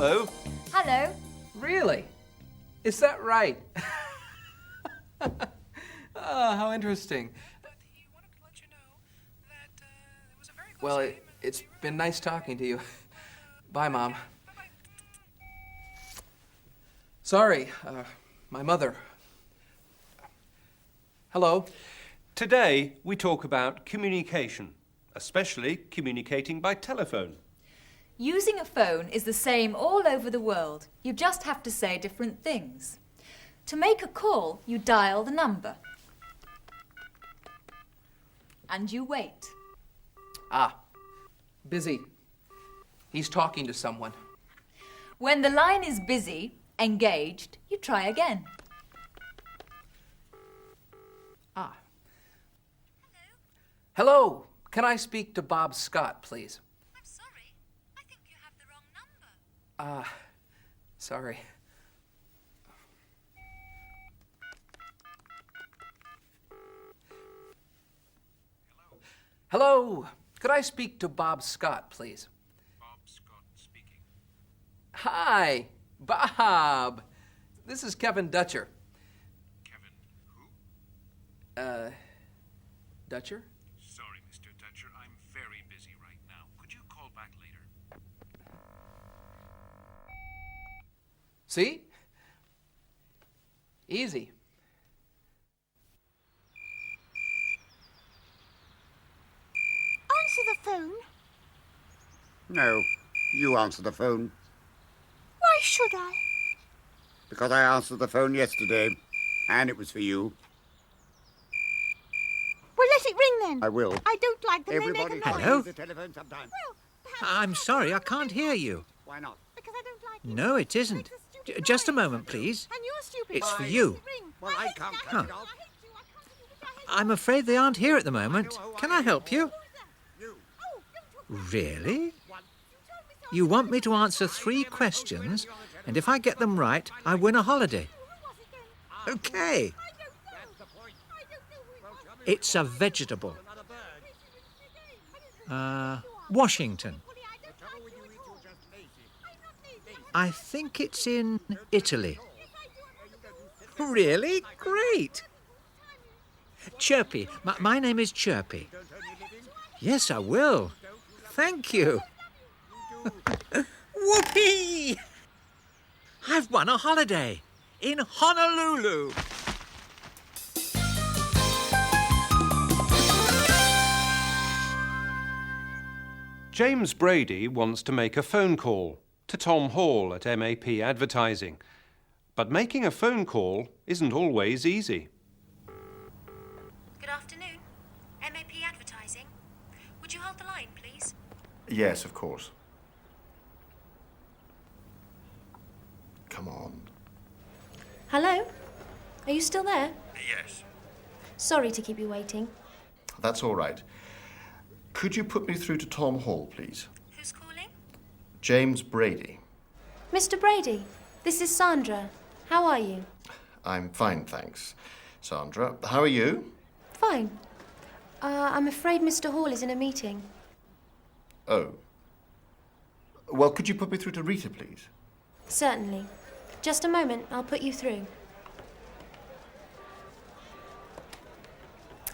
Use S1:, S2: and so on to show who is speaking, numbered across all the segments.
S1: Hello.
S2: Hello.
S1: Really? Is that right? How interesting.
S3: He wanted to let you know that it was a very close
S1: Well,
S3: game, and
S1: it's
S3: you were-
S1: been nice talking to you. Bye, Mom.
S3: Bye-bye.
S1: Sorry, my mother. Hello.
S4: Today, we talk about communication, especially communicating by telephone.
S2: Using a phone is the same all over the world. You just have to say different things. To make a call, you dial the number. And you wait.
S1: Ah, busy. He's talking to someone.
S2: When the line is busy, engaged, you try again.
S1: Ah. Hello. Can I speak to Bob Scott, please?
S5: I'm sorry. I think you have the wrong number.
S1: Sorry. Hello. Could I speak to Bob Scott, please?
S3: Bob Scott speaking.
S1: Hi, Bob. This is Kevin Dutcher.
S3: Kevin, who?
S1: Dutcher?
S3: Sorry, Mr. Dutcher. I'm very busy right now. Could you call back later?
S1: See? Easy.
S6: Answer the phone.
S7: No, you answer the phone.
S6: Why should I?
S7: Because I answered the phone yesterday, and it was for you.
S6: Well, let it ring then.
S7: I will.
S6: I don't like them.
S7: Everybody
S6: They make a
S7: can
S6: noise.
S8: Hello?
S7: use the telephone sometimes.
S6: Well, perhaps
S8: I'm sorry, I can't hear you.
S7: Why not?
S6: because I don't like it.
S8: No, it isn't.
S6: Makes a stupid
S8: Just a
S6: noise.
S8: moment, please.
S6: And you're stupid.
S8: It's for
S6: Why?
S8: you.
S6: Let it ring.
S7: Well, I
S6: hate
S7: can't
S6: you.
S7: cut
S6: I
S7: it
S6: hate
S7: off.
S6: you. I can't do it. I hate
S8: I'm afraid they aren't here at the moment.
S7: I know who
S8: Can
S7: I
S8: I
S7: am.
S8: help you?
S6: Who's that?
S7: You.
S6: Oh, don't talk.
S8: Really?
S6: You told me so.
S8: You want me to answer 3 questions, and if I get them right, I win a holiday.
S6: Who was it then?
S8: Okay.
S6: I don't know.
S7: That's the point.
S6: I don't know who it
S7: Well,
S6: was.
S7: tell me
S8: It's a vegetable.
S7: another bird.
S8: Washington.
S6: Well, I don't
S7: Trouble
S6: like
S7: with
S6: you
S7: you
S6: at
S7: is
S6: all.
S7: you're just lazy.
S6: I'm not lazy.
S8: I think it's in Italy.
S6: Yes, I do. I'm not a fool.
S8: Really? Great. Chirpy. My name is Chirpy.
S7: Don't earn your living.
S8: Yes, I will. Thank you. Whoopee! I've won a holiday in Honolulu.
S4: James Brady wants to make a phone call to Tom Hall at MAP Advertising. But making a phone call isn't always easy.
S5: Good afternoon. MAP Advertising. Would you hold the line, please?
S9: Yes, of course. Come on.
S10: Hello? Are you still there?
S9: Yes.
S10: Sorry to keep you waiting.
S9: That's all right. Could you put me through to Tom Hall, please?
S5: Who's calling?
S9: James Brady.
S10: Mr. Brady, this is Sandra. How are you?
S9: I'm fine, thanks. Sandra, how are you?
S10: Fine. I'm afraid Mr. Hall is in a meeting.
S9: Oh. Well, could you put me through to Rita, please?
S10: Certainly. Just a moment, I'll put you through.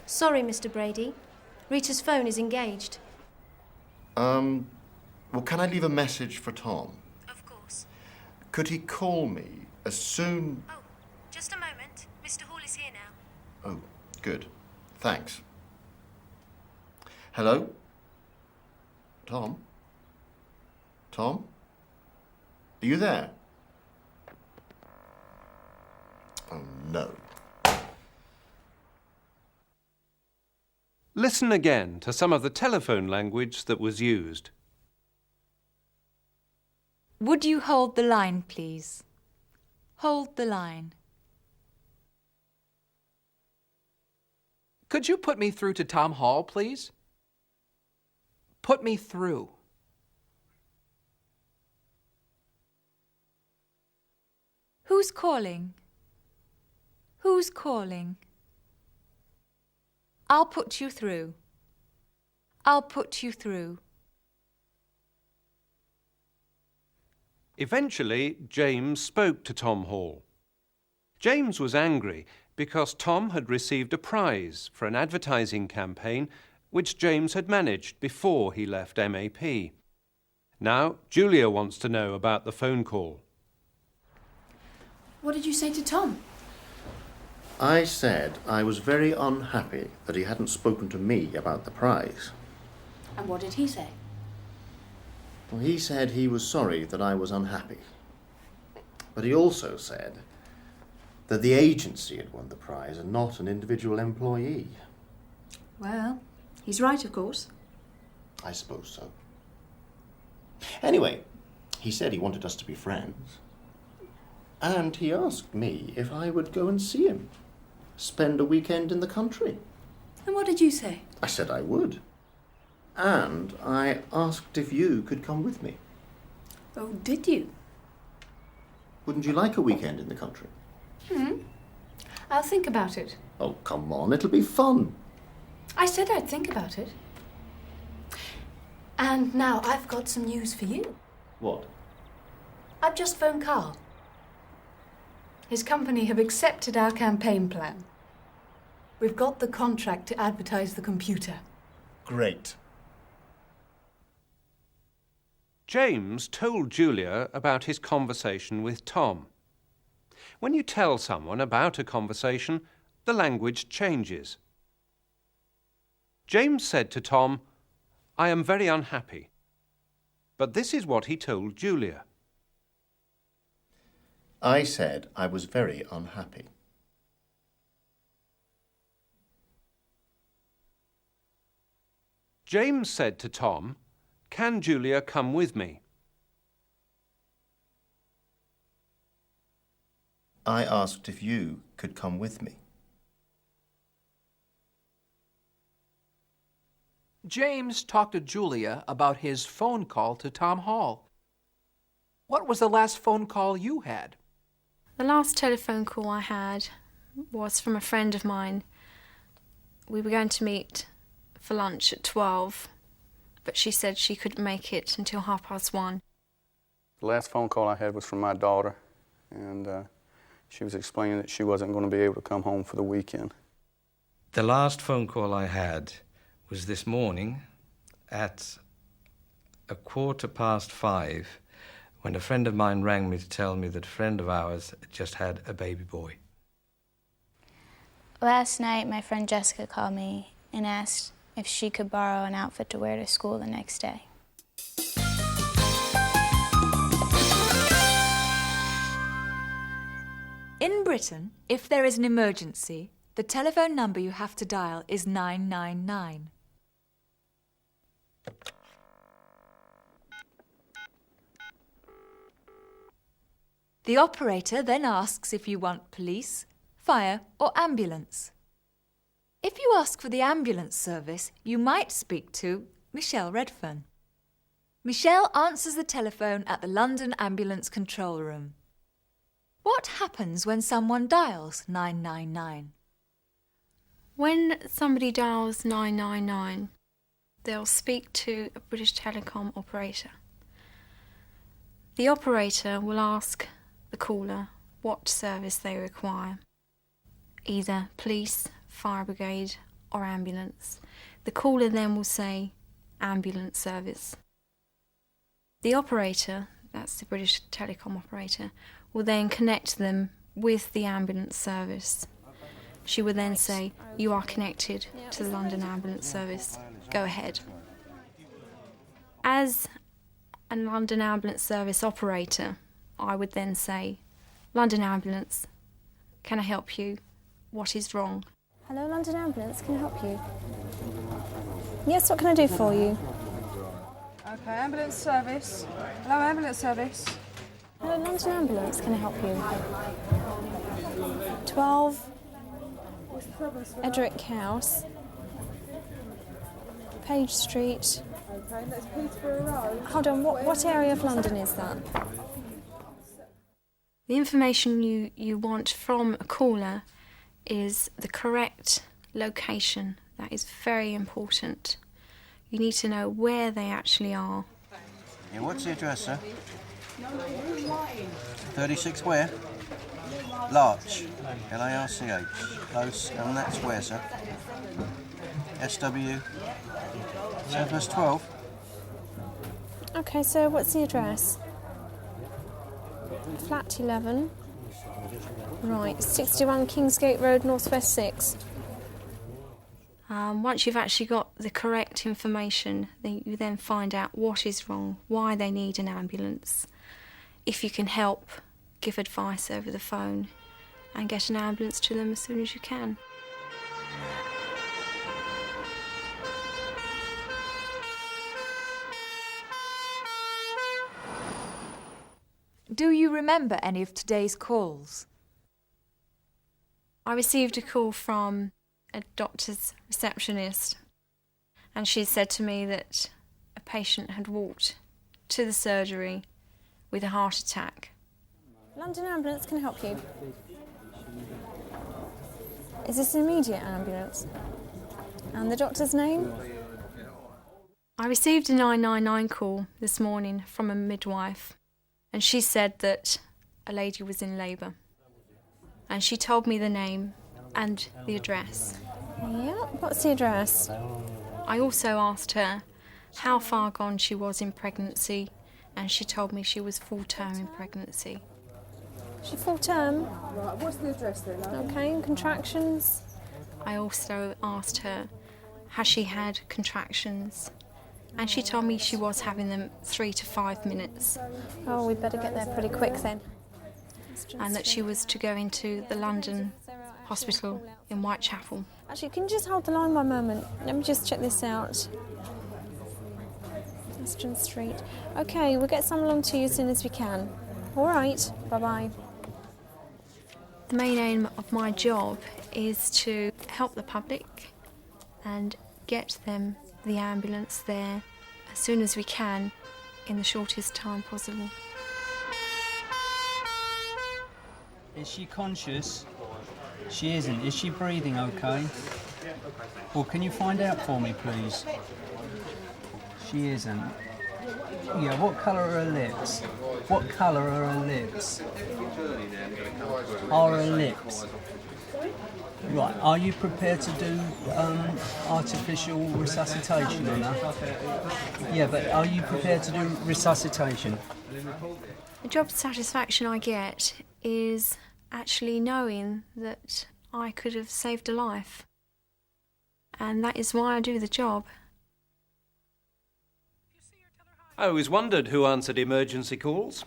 S10: Sorry, Mr. Brady. Rita's phone is engaged.
S9: Well, can I leave a message for Tom?
S5: Of course.
S9: Could he call me as soon...
S5: Oh, just a moment. Mr. Hall is here now.
S9: Oh, good. Thanks. Hello? Tom? Tom? Are you there? Oh, no.
S4: Listen again to some of the telephone language that was used.
S2: Would you hold the line, please? Hold the line.
S1: Could you put me through to Tom Hall, please? Put me through.
S2: Who's calling? Who's calling? I'll put you through. I'll put you through.
S4: Eventually, James spoke to Tom Hall. James was angry because Tom had received a prize for an advertising campaign which James had managed before he left MAP. Now, Julia wants to know about the phone call.
S10: What did you say to Tom?
S9: I said I was very unhappy that he hadn't spoken to me about the prize.
S10: And what did he say?
S9: Well, he said he was sorry that I was unhappy. But he also said that the agency had won the prize and not an individual employee.
S10: Well, he's right, of course.
S9: I suppose so. Anyway, he said he wanted us to be friends. And he asked me if I would go and see him. Spend a weekend in the country.
S10: And what did you say?
S9: I said I would. And I asked if you could come with me.
S10: Oh, did you?
S9: Wouldn't you like a weekend in the country?
S10: I'll think about it.
S9: Oh, come on, it'll be fun.
S10: I said I'd think about it. And now I've got some news for you.
S9: What?
S10: I've just phoned Carl. His company have accepted our campaign plan. We've got the contract to advertise the computer.
S9: Great.
S4: James told Julia about his conversation with Tom. When you tell someone about a conversation, the language changes. James said to Tom, "I am very unhappy." But this is what he told Julia.
S9: I said I was very unhappy.
S4: James said to Tom, "Can Julia come with me?"
S9: I asked if you could come with me.
S1: James talked to Julia about his phone call to Tom Hall. What was the last phone call you had?
S11: The last telephone call I had was from a friend of mine. We were going to meet for lunch at 12, but she said she couldn't make it until 1:30.
S12: The last phone call I had was from my daughter, and she was explaining that she wasn't going to be able to come home for the weekend.
S13: The last phone call I had was this morning at 5:15, when a friend of mine rang me to tell me that a friend of ours had just had a baby boy.
S14: Last night, my friend Jessica called me and asked if she could borrow an outfit to wear to school the next day.
S2: In Britain, if there is an emergency, the telephone number you have to dial is 999. The operator then asks if you want police, fire or ambulance. If you ask for the ambulance service, you might speak to Michelle Redfern. Michelle answers the telephone at the London Ambulance Control Room. What happens when someone dials 999?
S11: When somebody dials 999, they'll speak to a British Telecom operator. The operator will ask the caller what service they require, either police, fire brigade or ambulance. The caller then will say ambulance service. The operator, that's the British Telecom operator, will then connect them with the ambulance service. She will then say, "You are connected to the London Ambulance Service. Go ahead." As a London Ambulance Service operator, I would then say, "London Ambulance, can I help you? What is wrong?"
S14: Hello, London Ambulance, can I help you? Yes, what can I do for you?
S15: Okay, ambulance service. Hello, ambulance service.
S14: Hello, London Ambulance, can I help you? 12 Edric House, Page Street.
S15: Okay, that's Peterborough Road.
S14: Hold on, what area of London is that?
S11: The information you want from a caller is the correct location. That is very important. You need to know where they actually are.
S9: Yeah, what's the address, sir?
S16: 36 where? Larch. L-A-R-C-H. Close. And that's where, sir? SW. Southwest 12.
S11: Okay, so what's the address? Flat 11. Right, 61 Kingsgate Road, Northwest 6. Once you've actually got the correct information, then you then find out what is wrong, why they need an ambulance. If you can help, give advice over the phone and get an ambulance to them as soon as you can.
S2: Do you remember any of today's calls?
S11: I received a call from a doctor's receptionist, and she said to me that a patient had walked to the surgery with a heart attack.
S15: London Ambulance can help you.
S11: Is this an immediate ambulance?
S15: And the doctor's name?
S11: I received a 999 call this morning from a midwife, and she said that a lady was in labour. And she told me the name and the address.
S15: Yeah, what's the address?
S11: I also asked her how far gone she was in pregnancy, and she told me she was full term in pregnancy.
S15: She full term? Right, what's the address then?
S11: Okay, and contractions? I also asked her, has she had contractions? And she told me she was having them 3 to 5 minutes.
S15: Oh, we'd better get there pretty quick then.
S11: And that she was to go into the London hospital in Whitechapel.
S15: Actually, can you just hold the line one moment? Let me just check this out. Western Street. Okay, we'll get some along to you as soon as we can. All right, bye-bye.
S11: The main aim of my job is to help the public and get them the ambulance there as soon as we can in the shortest time possible.
S17: Is she conscious? She isn't. Is she breathing okay? Well, can you find out for me, please? She isn't. Yeah, what colour are her lips? What colour are her lips? Are her lips? Right, are you prepared to do artificial resuscitation on her? Yeah, but are you prepared to do resuscitation?
S11: The job satisfaction I get is actually knowing that I could have saved a life. And that is why I do the job.
S4: I always wondered who answered emergency calls.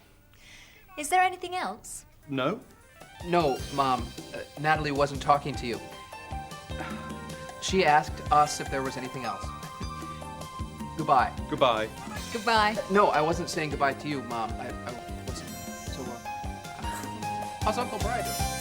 S2: Is there anything else?
S4: No?
S1: No, Mom. Natalie wasn't talking to you. She asked us if there was anything else. Goodbye.
S4: Goodbye.
S2: Goodbye.
S1: No, I wasn't saying goodbye to you, Mom. I wasn't. So, how's Uncle Brian doing?